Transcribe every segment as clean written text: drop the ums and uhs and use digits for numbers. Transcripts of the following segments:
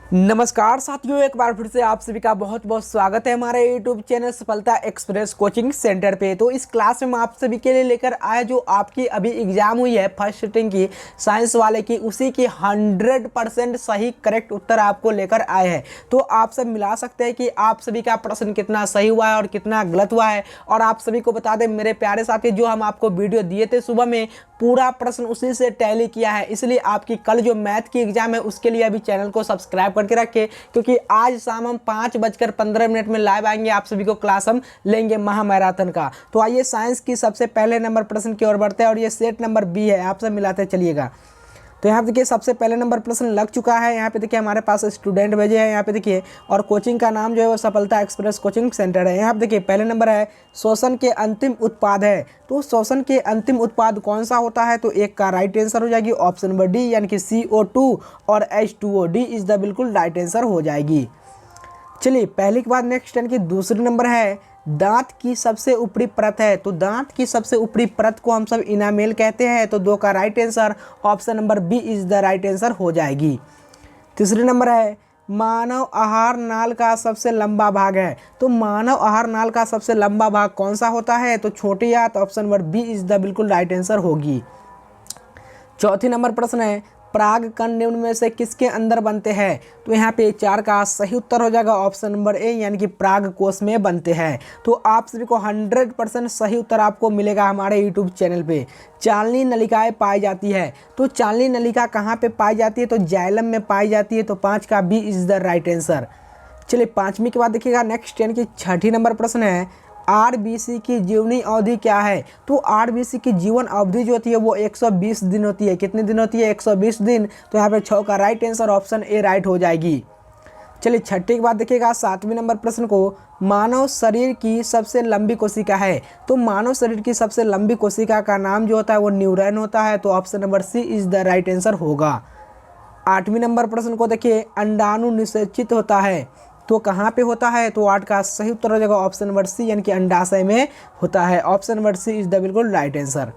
नमस्कार साथियों, एक बार फिर से आप सभी का बहुत बहुत स्वागत है हमारे यूट्यूब चैनल सफलता एक्सप्रेस कोचिंग सेंटर पे। तो इस क्लास में हम आप सभी के लिए लेकर आए जो आपकी अभी एग्जाम हुई है फर्स्ट सिटिंग की साइंस वाले की, उसी की 100% सही करेक्ट उत्तर आपको लेकर आए हैं। तो आप सब मिला सकते हैं कि आप सभी का प्रश्न कितना सही हुआ है और कितना गलत हुआ है। और आप सभी को बता दें मेरे प्यारे साथी, जो हम आपको वीडियो दिए थे सुबह में, पूरा प्रश्न उसी से टैली किया है। इसलिए आपकी कल जो मैथ की एग्जाम है उसके लिए अभी चैनल को सब्सक्राइब करके रखें, क्योंकि आज शाम हम 5:15 में लाइव आएंगे, आप सभी को क्लास हम लेंगे महामैराथन का। तो आइए साइंस की सबसे पहले नंबर प्रश्न की ओर बढ़ते हैं और ये सेट नंबर बी है, आप सब मिलाते चलिएगा। तो यहाँ पे देखिए सबसे पहले नंबर प्रश्न लग चुका है। यहाँ पे देखिए हमारे पास स्टूडेंट भेजे हैं, यहाँ पे देखिए, और कोचिंग का नाम जो है वो सफलता एक्सप्रेस कोचिंग सेंटर है। यहाँ पे देखिए पहले नंबर है श्वसन के अंतिम उत्पाद है। तो श्वसन के अंतिम उत्पाद कौन सा होता है? तो एक का राइट आंसर हो जाएगी ऑप्शन नंबर डी, यानी कि CO2 और H2O। डी इज द बिल्कुल राइट आंसर हो जाएगी। चलिए पहले के बाद नेक्स्ट यानी कि दूसरी नंबर है दांत की सबसे ऊपरी परत है। तो दांत की सबसे ऊपरी परत को हम सब इनामेल कहते हैं। तो 2 का right answer option number B is the right answer हो जाएगी। तीसरी नंबर है मानव आहार नाल का सबसे लंबा भाग है। तो मानव आहार नाल का सबसे लंबा भाग कौन सा होता है? तो छोटी आंत, option number B is the बिल्कुल राइट आंसर होगी। चौथी नंबर प्रश्न है पराग कण निम्न में से किसके अंदर बनते हैं? तो यहाँ पे 4 का सही उत्तर हो जाएगा ऑप्शन नंबर ए, यानी कि पराग कोश में बनते हैं। तो आप सभी को 100% सही उत्तर आपको मिलेगा हमारे यूट्यूब चैनल पे। चालनी नलिकाएं पाई जाती है। तो चालनी नलिका कहाँ पे पाई जाती है? तो जाइलम में पाई जाती है। तो 5 का B is the right answer. चलिए 5वीं के बाद देखिएगा नेक्स्ट यानी कि 6ठी नंबर प्रश्न है आरबीसी की जीवनी अवधि क्या है? तो आरबीसी की जीवन अवधि जो होती है वो 120 दिन होती है। कितने दिन होती है? 120 दिन। तो यहाँ पे 6 का right answer option A right हो जाएगी। चलिए 6ठी के बाद देखिएगा 7वें नंबर प्रश्न को मानव शरीर की सबसे लंबी कोशिका है। तो मानव शरीर की सबसे लंबी कोशिका का नाम जो होता है वो न्यूरॉन होता है। तो option number C is the right answer होगा। 8वें नंबर प्रश्न को देखिए अंडाणु निषेचित होता है। तो कहाँ पे होता है? तो 8 का सही उत्तर हो जाएगा ऑप्शन नंबर सी, यानी कि अंडाशय में होता है। Option number C is the बिल्कुल राइट आंसर।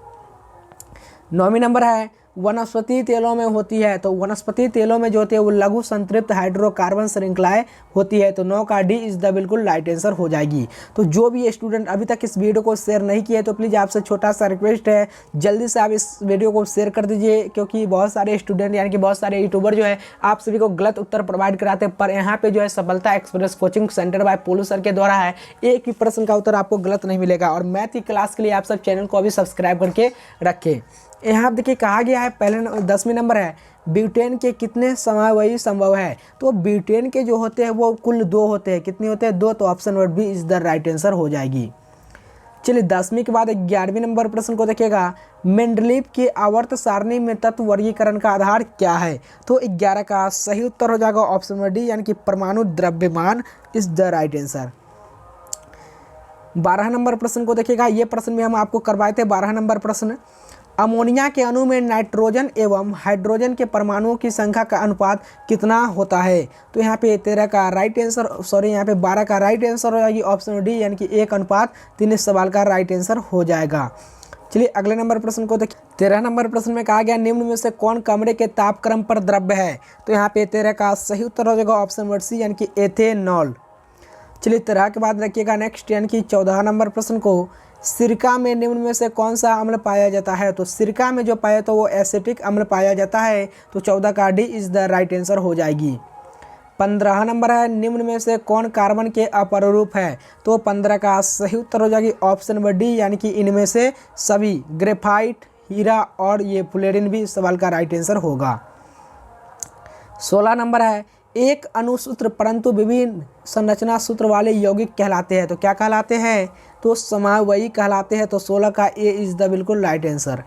9वीं नंबर है वनस्पति तेलों में होती है। तो वनस्पति तेलों में जो होती है वो लघु संतृप्त हाइड्रोकार्बन श्रृंखलाएं होती है। तो 9 का डी इज द बिल्कुल राइट आंसर हो जाएगी। तो जो भी स्टूडेंट अभी तक इस वीडियो को शेयर नहीं किए तो प्लीज़ आपसे छोटा सा रिक्वेस्ट है, जल्दी से आप इस वीडियो को शेयर कर दीजिए, क्योंकि बहुत सारे स्टूडेंट यानी कि बहुत सारे यूट्यूबर जो है आप सभी को गलत उत्तर प्रोवाइड कराते हैं। पर यहाँ पे जो है Safalta express coaching centre by Polu sir के द्वारा है, एक भी प्रश्न का उत्तर आपको गलत नहीं मिलेगा। और मैथ की क्लास के लिए आप सब चैनल को अभी सब्सक्राइब करके रखें। यहाँ देखिए कहा गया है पहले 10वीं नंबर है ब्यूटेन के कितने समावयी संभव है? तो ब्यूटेन के जो होते हैं वो कुल 2 होते हैं। कितने होते हैं? 2। तो option number B is the right answer हो जाएगी। चलिए 10वीं के बाद 11वीं नंबर प्रश्न को देखिएगा मेंडलीव की आवर्त सारणी में तत्व वर्गीकरण का आधार क्या है? तो 11 का सही उत्तर हो जाएगा ऑप्शन नंबर डी, यानी कि परमाणु द्रव्यमान is the right answer. 12 number प्रश्न को देखिएगा, ये प्रश्न भी हम आपको करवाए थे। 12 नंबर प्रश्न अमोनिया के अणु में नाइट्रोजन एवं हाइड्रोजन के परमाणुओं की संख्या का अनुपात कितना होता है? तो यहाँ पे 13 का राइट आंसर, सॉरी यहाँ पे 12 का राइट आंसर हो जाएगी ऑप्शन डी, यानी कि 1:3 इस सवाल का राइट आंसर हो जाएगा। चलिए अगले नंबर प्रश्न को देखिए। 13 नंबर प्रश्न में कहा गया निम्न में से कौन कमरे के तापक्रम पर द्रव्य है? तो यहाँ पे 13 का सही उत्तर हो जाएगा ऑप्शन नंबर सी, यानी कि एथेनॉल। चलिए 13 के बाद रखिएगा नेक्स्ट यानी कि 14 नंबर प्रश्न को सिरका में निम्न में से कौन सा अम्ल पाया जाता है? तो सिरका में जो पाया तो वो एसिटिक अम्ल पाया जाता है। तो 14 का D is the right answer हो जाएगी। 15 नंबर है निम्न में से कौन कार्बन के अपरूप है? तो 15 का सही उत्तर हो जाएगी ऑप्शन नंबर डी, यानी कि इनमें से सभी ग्रेफाइट, हीरा और ये फ्लोरीन भी इस सवाल का राइट आंसर होगा। 16 नंबर है एक अणुसूत्र परंतु विभिन्न संरचना सूत्र वाले यौगिक कहलाते हैं। तो क्या कहलाते हैं? तो समावयी कहलाते हैं। तो 16 का ए इज द बिल्कुल राइट आंसर।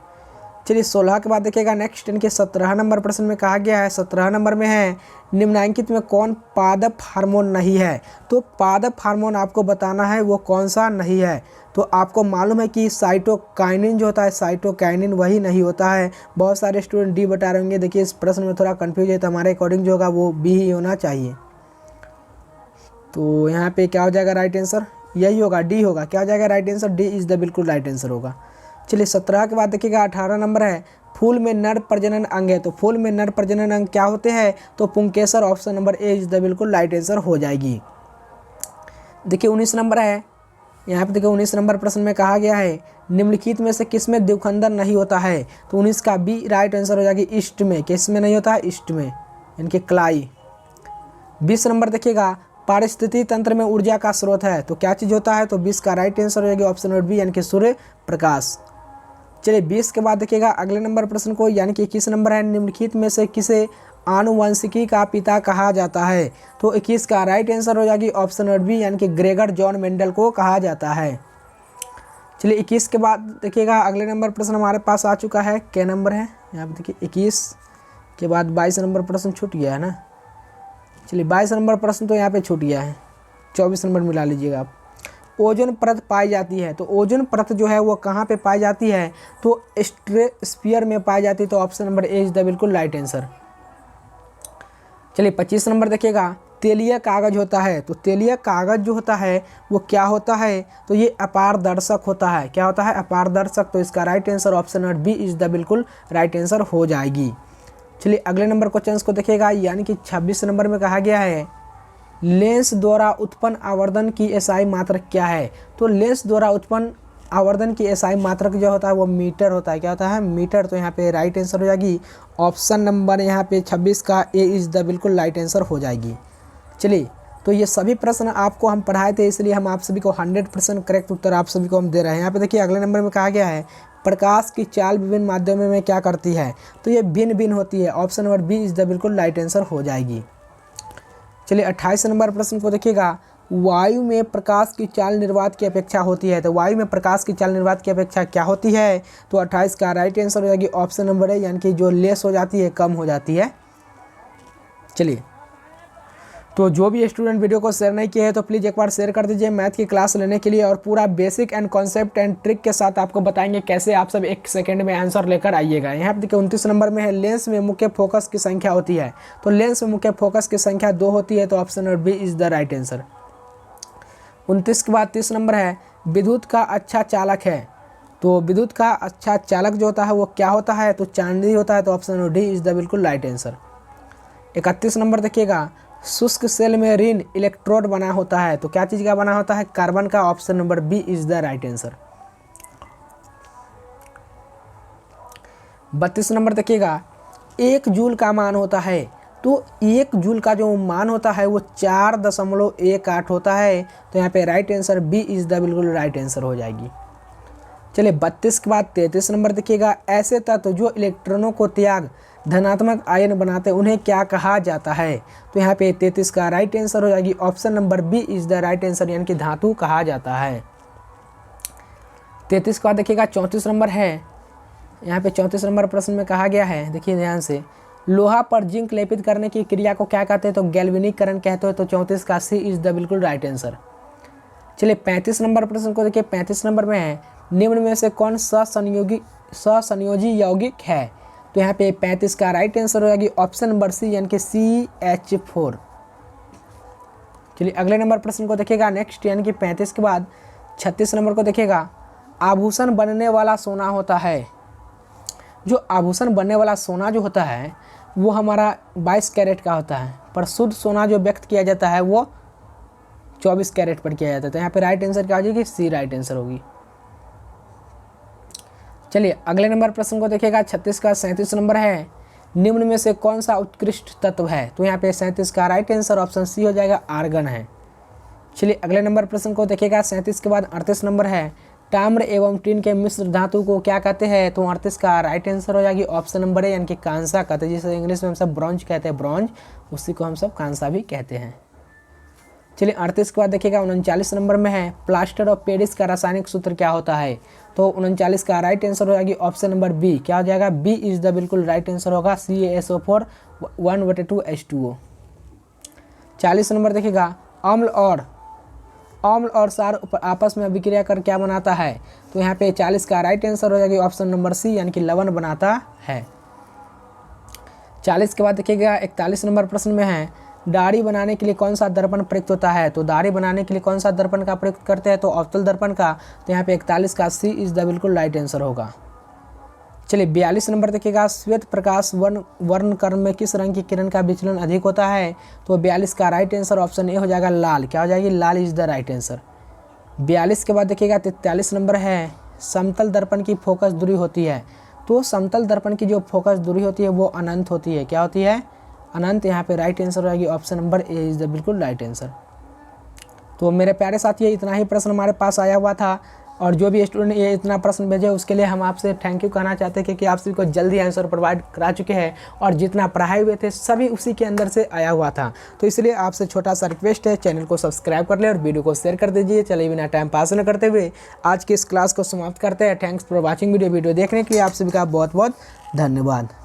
चलिए 16 के बाद देखिएगा नेक्स्ट इनके 17 नंबर प्रश्न में कहा गया है, 17 नंबर में है निम्नलिखित में कौन पादप हार्मोन नहीं है? तो पादप हार्मोन आपको बताना है वो कौन सा नहीं है। तो आपको मालूम है कि साइटोकाइनिन जो होता है, साइटोकाइनिन वही नहीं होता है। बहुत सारे स्टूडेंट डी बता रहे होंगे, देखिए इस प्रश्न में थोड़ा कन्फ्यूज है, तो हमारे अकॉर्डिंग जो होगा वो बी ही होना चाहिए। तो यहाँ पे क्या हो जाएगा राइट आंसर? यही होगा, डी होगा। क्या हो जाएगा right answer? D is the बिल्कुल राइट आंसर होगा। चलिए 17 के बाद देखिएगा 18 नंबर है, फूल में नर प्रजनन अंग है। तो फूल में नर प्रजनन अंग क्या होते हैं? तो पुंकेसर। Option number A is the बिल्कुल राइट आंसर हो जाएगी। देखिए 19 नंबर है, यहाँ पे देखिए 19 नंबर प्रश्न में कहा गया है निम्नलिखित में से किसमें द्विखंडन नहीं होता है? तो 19 का बी राइट आंसर हो जाएगी ईस्ट में। किस में नहीं होता है? ईस्ट में, यानी कि क्लाई। 20 नंबर देखिएगा पारिस्थितिकी तंत्र में ऊर्जा का स्रोत है, तो क्या चीज़ होता है? तो 20 का राइट आंसर हो जाएगी ऑप्शन नंबर बी, यानी कि सूर्य प्रकाश। चलिए 20 के बाद देखिएगा अगले नंबर प्रश्न को, यानी कि 21 नंबर है, निम्नलिखित में से किसे आनुवंशिकी का पिता कहा जाता है? तो 21 का राइट आंसर हो जाएगी ऑप्शन नंबर बी, यानी कि ग्रेगर जॉन मेंडल को कहा जाता है। चलिए 21 के बाद देखिएगा अगले नंबर प्रश्न हमारे पास आ चुका है, क्या नंबर है यहाँ पे देखिए 21 के बाद 22 नंबर प्रश्न छूट गया है ना। चलिए 22 नंबर प्रश्न तो यहाँ पे छूट गया है, 24 नंबर मिला लीजिएगा आप। ओजोन परत पाई जाती है, तो ओजोन परत जो है वो कहाँ पे पाई जाती है? तो स्ट्रेटोस्फीयर में पाई जाती है। तो option number A is the बिल्कुल राइट आंसर। चलिए 25 नंबर देखिएगा तेलीय कागज होता है, तो तेलीय कागज जो होता है वो क्या होता है? तो ये अपारदर्शक होता है। क्या होता है? अपारदर्शक। तो इसका right answer option number B is the बिल्कुल राइट आंसर हो जाएगी। चलिए अगले नंबर क्वेश्चन को देखिएगा, यानी कि 26 नंबर में कहा गया है लेंस द्वारा उत्पन्न आवर्धन की एसआई मात्रक क्या है? तो लेंस द्वारा उत्पन्न आवर्धन की एसआई मात्रक जो होता है वो मीटर होता है। क्या होता है? मीटर। तो यहाँ पे राइट आंसर हो जाएगी ऑप्शन नंबर यहाँ पे 26 का ए इज द बिल्कुल राइट आंसर हो जाएगी। चलिए तो ये सभी प्रश्न आपको हम पढ़ाए थे, इसलिए हम आप सभी को 100% करेक्ट उत्तर आप सभी को हम दे रहे हैं। यहाँ पे देखिए अगले नंबर में कहा गया है प्रकाश की चाल विभिन्न माध्यमों में क्या करती है? तो ये भिन्न भिन्न होती है। Option number B is the बिल्कुल राइट आंसर हो जाएगी। चलिए 28 नंबर प्रश्न को देखिएगा वायु में प्रकाश की चाल निर्वात की अपेक्षा होती है। तो वायु में प्रकाश की चाल निर्वात की अपेक्षा क्या होती है? तो 28 का राइट आंसर हो जाएगी ऑप्शन नंबर है, यानी कि जो लेस हो जाती है, कम हो जाती है। चलिए तो जो भी स्टूडेंट वीडियो को शेयर नहीं किए हैं तो प्लीज़ एक बार शेयर कर दीजिए मैथ की क्लास लेने के लिए, और पूरा basic and concept and trick के साथ आपको बताएंगे कैसे आप सब 1 सेकंड में आंसर लेकर आइएगा। यहाँ पे देखिए 29 नंबर में है लेंस में मुख्य फोकस की संख्या होती है। तो लेंस में मुख्य फोकस की संख्या 2 होती है। तो option number B is the right answer. 29 के बाद 30 नंबर है विद्युत का अच्छा चालक है। तो विद्युत का अच्छा चालक जो होता है वो क्या होता है? तो चांदी होता है। तो option number D is the बिल्कुल राइट आंसर। 31 नंबर देखिएगा शुष्क सेल में ऋण इलेक्ट्रोड बना होता है। तो क्या चीज़ का बना होता है? कार्बन का। Option number B is the right answer. 32 number देखिएगा 1 जूल का मान होता है। तो 1 जूल का जो मान होता है वो 4.18 होता है। तो यहाँ पे right answer B is the बिल्कुल राइट आंसर हो जाएगी। चलिए 32 के बाद 33 नंबर देखिएगा ऐसे तत्व जो इलेक्ट्रॉनों को त्याग धनात्मक आयन बनाते हैं उन्हें क्या कहा जाता है? तो यहाँ पे 33 का राइट आंसर हो जाएगी option number B is the right answer, यानी कि धातु कहा जाता है। 33 के बाद देखिएगा 34 नंबर है, यहाँ पे 34 नंबर प्रश्न में कहा गया है, देखिए ध्यान से, लोहा पर जिंक लेपित करने की क्रिया को क्या कहते हैं? तो गैल्वेनिकरण कहते हैं। तो 34 का सी इज द बिल्कुल राइट आंसर। चलिए 35 नंबर प्रश्न को देखिए, 35 नंबर में है निम्न में से कौन ससंयोजी यौगिक है? तो यहाँ पे 35 का राइट आंसर हो जाएगी ऑप्शन नंबर सी, यानी कि CH4। चलिए अगले नंबर प्रश्न को देखिएगा नेक्स्ट, यानी कि 35 के बाद 36 नंबर को देखिएगा आभूषण बनने वाला सोना होता है। जो आभूषण बनने वाला सोना जो होता है वो हमारा 22 कैरेट का होता है, पर शुद्ध सोना जो व्यक्त किया जाता है वो 24 कैरेट पर किया जाता है। तो यहाँ पे राइट आंसर क्या हो जाएगी? सी राइट आंसर होगी। चलिए अगले नंबर प्रश्न को देखिएगा 36 का 37 नंबर है निम्न में से कौन सा उत्कृष्ट तत्व है? तो यहाँ पे 37 का राइट आंसर ऑप्शन सी हो जाएगा, आर्गन है। चलिए अगले नंबर प्रश्न को देखिएगा 37 के बाद 38 नंबर है ताम्र एवं टीन के मिश्र धातु को क्या कहते हैं? तो 38 का राइट आंसर हो जाएगी ऑप्शन नंबर ए, यानी कि कांसा कहते हैं, जिसे इंग्लिश में हम सब ब्रॉन्ज कहते हैं, ब्रॉन्ज, उसी को हम सब कांसा भी कहते हैं। चलिए 38 के बाद देखिएगा 39 नंबर में है प्लास्टर ऑफ पेरिस का रासायनिक सूत्र क्या होता है? तो 39 का राइट आंसर हो जाएगी ऑप्शन नंबर बी, क्या हो जाएगा? बी इज द बिल्कुल राइट आंसर होगा, CaSO4 1/2H2O। 40 नंबर देखिएगा अम्ल और क्षार आपस में अभिक्रिया कर क्या बनाता है? तो यहाँ पे 40 का राइट आंसर हो जाएगी ऑप्शन नंबर सी, यानी कि लवण बनाता है। 40 के बाद देखिएगा 41 नंबर प्रश्न में है दाढ़ी बनाने के लिए कौन सा दर्पण प्रयुक्त होता है? तो दाढ़ी बनाने के लिए कौन सा दर्पण का प्रयुक्त करते हैं? तो अवतल दर्पण का। तो यहाँ पे 41 का सी इज द बिल्कुल राइट आंसर होगा। चलिए 42 नंबर देखिएगा, श्वेत प्रकाश वर्णक्रम में किस रंग की किरण का विचलन अधिक होता है? तो 42 का राइट आंसर ऑप्शन ए हो जाएगा लाल। क्या हो जाएगी? लाल इज द राइट आंसर। 42 के बाद देखिएगा 43 नंबर है, समतल दर्पण की फोकस दूरी होती है। तो समतल दर्पण की जो फोकस दूरी होती है वो अनंत होती है। क्या होती है? अनंत। यहाँ पे राइट आंसर हो जाएगी option number A is the बिल्कुल राइट आंसर। तो मेरे प्यारे साथियों, इतना ही प्रश्न हमारे पास आया हुआ था, और जो भी स्टूडेंट ये इतना प्रश्न भेजे उसके लिए हम आपसे थैंक यू कहना चाहते हैं, क्योंकि आप सभी को जल्दी आंसर प्रोवाइड करा चुके हैं, और जितना पढ़ाए हुए थे सभी उसी के अंदर से आया हुआ था। तो इसलिए आपसे छोटा सा रिक्वेस्ट है, चैनल को सब्सक्राइब कर ले और वीडियो को शेयर कर दीजिए। चलिए बिना टाइम पास न करते हुए आज की इस क्लास को समाप्त करते हैं। थैंक्स फॉर वॉचिंग वीडियो देखने के लिए आप सभी का बहुत बहुत धन्यवाद।